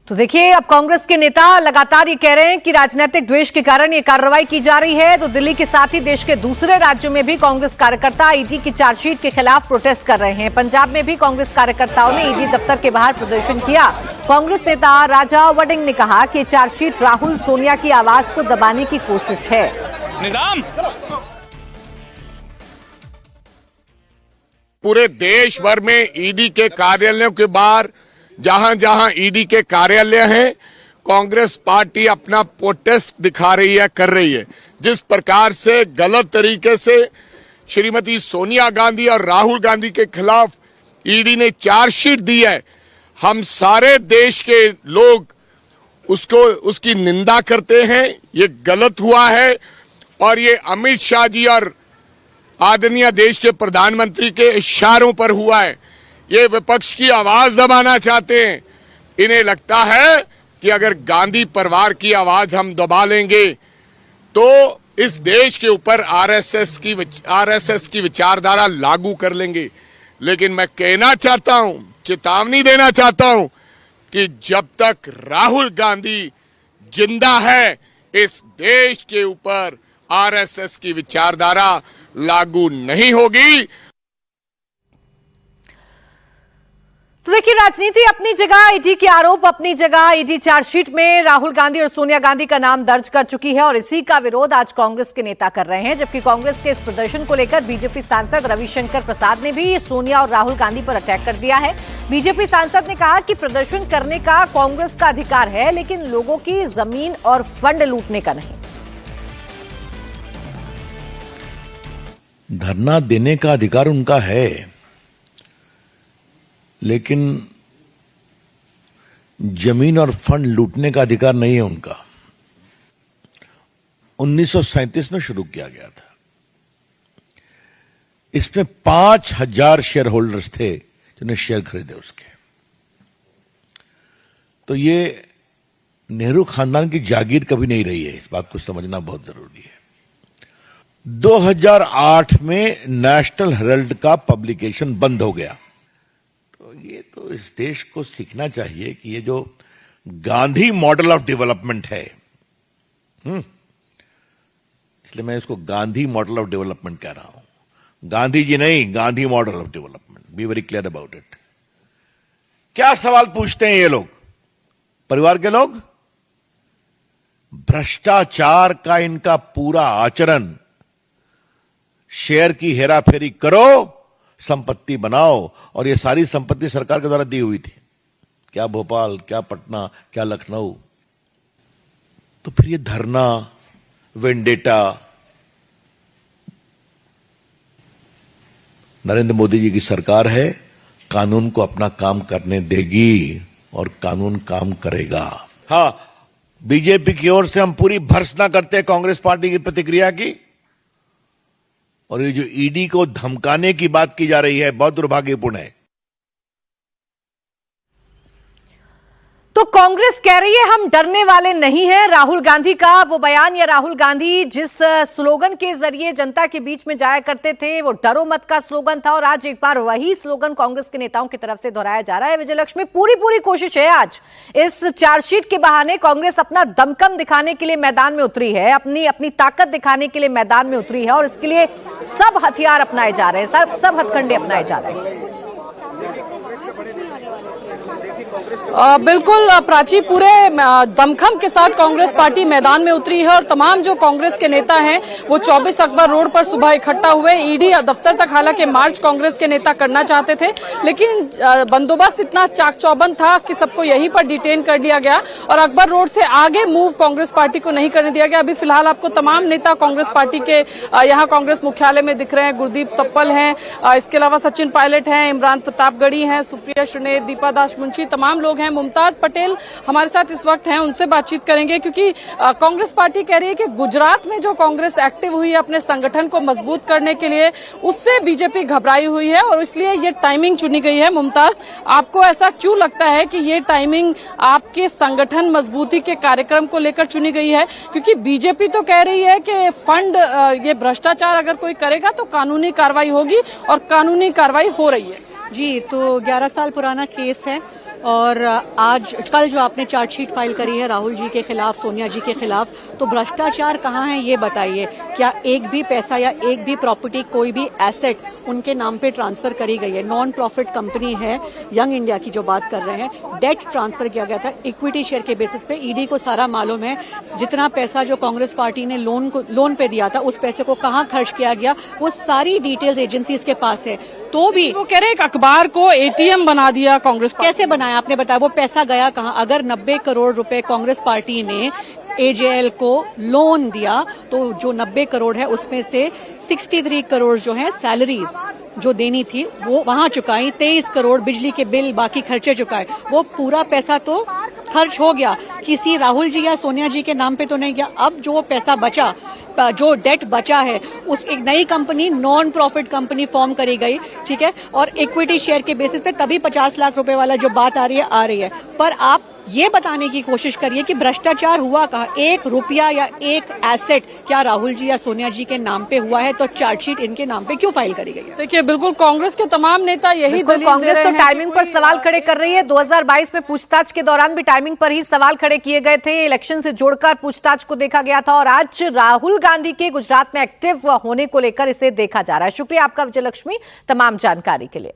तो देखिए, अब कांग्रेस के नेता लगातार ये कह रहे हैं कि राजनीतिक द्वेष के कारण ये कार्रवाई की जा रही है। तो दिल्ली के साथ ही देश के दूसरे राज्यों में भी कांग्रेस कार्यकर्ता ईडी की चार्जशीट के खिलाफ प्रोटेस्ट कर रहे हैं। पंजाब में भी कांग्रेस कार्यकर्ताओं ने ईडी दफ्तर के बाहर प्रदर्शन किया। कांग्रेस नेता राजा वडिंग ने कहा कि चार्जशीट राहुल सोनिया की आवाज को दबाने की कोशिश है। निजाम पूरे देश भर में ईडी के कार्यालयों के बाहर जहां जहां ईडी के कार्यालय हैं, कांग्रेस पार्टी अपना प्रोटेस्ट दिखा रही है, कर रही है। जिस प्रकार से गलत तरीके से श्रीमती सोनिया गांधी और राहुल गांधी के खिलाफ ईडी ने चार्जशीट दी है, हम सारे देश के लोग उसकी निंदा करते हैं। ये गलत हुआ है और ये अमित शाह जी और आदरणीय देश के प्रधानमंत्री के इशारों पर हुआ है। ये विपक्ष की आवाज दबाना चाहते हैं। इन्हें लगता है कि अगर गांधी परिवार की आवाज हम दबा लेंगे तो इस देश के ऊपर आरएसएस की विचारधारा लागू कर लेंगे। लेकिन मैं कहना चाहता हूं, चेतावनी देना चाहता हूं कि जब तक राहुल गांधी जिंदा है, इस देश के ऊपर आरएसएस की विचारधारा लागू नहीं होगी। तो देखिए, राजनीति अपनी जगह, ईडी के आरोप अपनी जगह। ईडी चार्जशीट में राहुल गांधी और सोनिया गांधी का नाम दर्ज कर चुकी है और इसी का विरोध आज कांग्रेस के नेता कर रहे हैं। जबकि कांग्रेस के इस प्रदर्शन को लेकर बीजेपी सांसद रविशंकर प्रसाद ने भी सोनिया और राहुल गांधी पर अटैक कर दिया है। बीजेपी सांसद ने कहा कि प्रदर्शन करने का कांग्रेस का अधिकार है, लेकिन लोगों की जमीन और फंड लूटने का नहीं। धरना देने का अधिकार उनका है, लेकिन जमीन और फंड लूटने का अधिकार नहीं है उनका। 1937 में शुरू किया गया था। इसमें 5000 शेयर होल्डर्स थे जिन्हें शेयर खरीदे उसके। तो ये नेहरू खानदान की जागीर कभी नहीं रही है, इस बात को समझना बहुत जरूरी है। 2008 में नेशनल हेराल्ड का पब्लिकेशन बंद हो गया। तो ये तो इस देश को सीखना चाहिए कि ये जो गांधी मॉडल ऑफ डेवलपमेंट है, इसलिए मैं इसको गांधी मॉडल ऑफ डेवलपमेंट कह रहा हूं। गांधी जी नहीं, Gandhi model of development. Be very clear about it. क्या सवाल पूछते हैं ये लोग, परिवार के लोग? भ्रष्टाचार का इनका पूरा आचरण, शेयर की हेराफेरी करो, संपत्ति बनाओ, और ये सारी संपत्ति सरकार के द्वारा दी हुई थी। क्या भोपाल, क्या पटना, क्या लखनऊ। तो फिर ये धरना, वेंडेटा, नरेंद्र मोदी जी की सरकार है, कानून को अपना काम करने देगी और कानून काम करेगा। हां, बीजेपी की ओर से हम पूरी भर्त्सना करते हैं कांग्रेस पार्टी की प्रतिक्रिया की। और ये जो ईडी को धमकाने की बात की जा रही है, बहुत दुर्भाग्यपूर्ण है। तो कांग्रेस कह रही है हम डरने वाले नहीं हैं। राहुल गांधी का वो बयान, या राहुल गांधी जिस स्लोगन के जरिए जनता के बीच में जाया करते थे, वो डरो मत का स्लोगन था, और आज एक बार वही स्लोगन कांग्रेस के नेताओं की तरफ से दोहराया जा रहा है। विजयलक्ष्मी, पूरी कोशिश है आज इस चार्जशीट के बहाने कांग्रेस अपना दमखम दिखाने के लिए मैदान में उतरी है, अपनी ताकत दिखाने के लिए मैदान में उतरी है, और इसके लिए सब हथियार अपनाए जा रहे हैं, सब हथकंडे अपनाए जा रहे हैं। बिल्कुल प्राची, पूरे दमखम के साथ कांग्रेस पार्टी मैदान में उतरी है और तमाम जो कांग्रेस के नेता हैं वो 24 अकबर रोड पर सुबह इकट्ठा हुए। ईडी दफ्तर तक हालांकि मार्च कांग्रेस के नेता करना चाहते थे, लेकिन बंदोबस्त इतना चाक चौबंद था कि सबको यहीं पर डिटेन कर लिया गया और अकबर रोड से आगे मूव कांग्रेस पार्टी को नहीं करने दिया गया। अभी फिलहाल आपको तमाम नेता कांग्रेस पार्टी के यहाँ कांग्रेस मुख्यालय में दिख रहे हैं। गुरदीप सप्पल हैं, इसके अलावा सचिन पायलट हैं, इमरान प्रतापगढ़ी हैं, सुप्रिया श्रीनेत, दीपा दास मुंशी, तमाम लोग हैं। मुमताज पटेल हमारे साथ इस वक्त हैं, उनसे बातचीत करेंगे, क्योंकि कांग्रेस पार्टी कह रही है कि गुजरात में जो कांग्रेस एक्टिव हुई है अपने संगठन को मजबूत करने के लिए, उससे बीजेपी घबराई हुई है और इसलिए ये टाइमिंग चुनी गई है। मुमताज, आपको ऐसा क्यों लगता है कि ये टाइमिंग आपके संगठन मजबूती के कार्यक्रम को लेकर चुनी गई है? क्योंकि बीजेपी तो कह रही है कि फंड, ये भ्रष्टाचार अगर कोई करेगा तो कानूनी कार्रवाई होगी और कानूनी कार्रवाई हो रही है। जी, तो 11 साल पुराना केस है और आज कल जो आपने चार्जशीट फाइल करी है राहुल जी के खिलाफ, सोनिया जी के खिलाफ, तो भ्रष्टाचार कहाँ है ये बताइए। क्या एक भी पैसा या एक भी प्रॉपर्टी, कोई भी एसेट उनके नाम पे ट्रांसफर करी गई है? नॉन प्रॉफिट कंपनी है यंग इंडिया की जो बात कर रहे हैं, डेट ट्रांसफर किया गया था इक्विटी शेयर के बेसिस पे। ईडी को सारा मालूम है जितना पैसा जो कांग्रेस पार्टी ने लोन पे दिया था उस पैसे को कहाँ खर्च किया गया, वो सारी डिटेल्स एजेंसीज के पास है। तो भी वो कह रहे हैं एक अखबार को एटीएम बना दिया कांग्रेस पार्टी। कैसे बनाया आपने बताया? वो पैसा गया कहाँ? अगर 90 करोड़ रुपए कांग्रेस पार्टी ने एजेएल को लोन दिया तो जो 90 करोड़ है उसमें से 63 करोड़ जो है सैलरीज जो देनी थी वो वहां चुकाई, 23 करोड़ बिजली के बिल बाकी खर्चे चुकाए। वो पूरा पैसा तो खर्च हो गया, किसी राहुल जी या सोनिया जी के नाम पे तो नहीं गया। अब जो पैसा बचा, जो डेट बचा है, उस एक नई company, non profit company form करी गई, ठीक है, और इक्विटी शेयर के बेसिस पे तभी 50 लाख रुपए वाला जो बात आ रही है। पर आप ये बताने की कोशिश करिए कि भ्रष्टाचार हुआ कहाँ? 1 रुपया या एक एसेट क्या राहुल जी या सोनिया जी के नाम पे हुआ है? तो चार्जशीट इनके नाम पे क्यों फाइल करी गई है? देखिए, बिल्कुल कांग्रेस के तमाम नेता यही दलील कांग्रेस दे तो रहे हैं टाइमिंग पर सवाल खड़े कर रही है। 2022 में पूछताछ के दौरान भी टाइमिंग पर ही सवाल खड़े किए गए थे। इलेक्शन से जोड़कर पूछताछ को देखा गया था और आज राहुल गांधी के गुजरात में एक्टिव होने को लेकर इसे देखा जा रहा है। शुक्रिया आपका विजयलक्ष्मी तमाम जानकारी के लिए।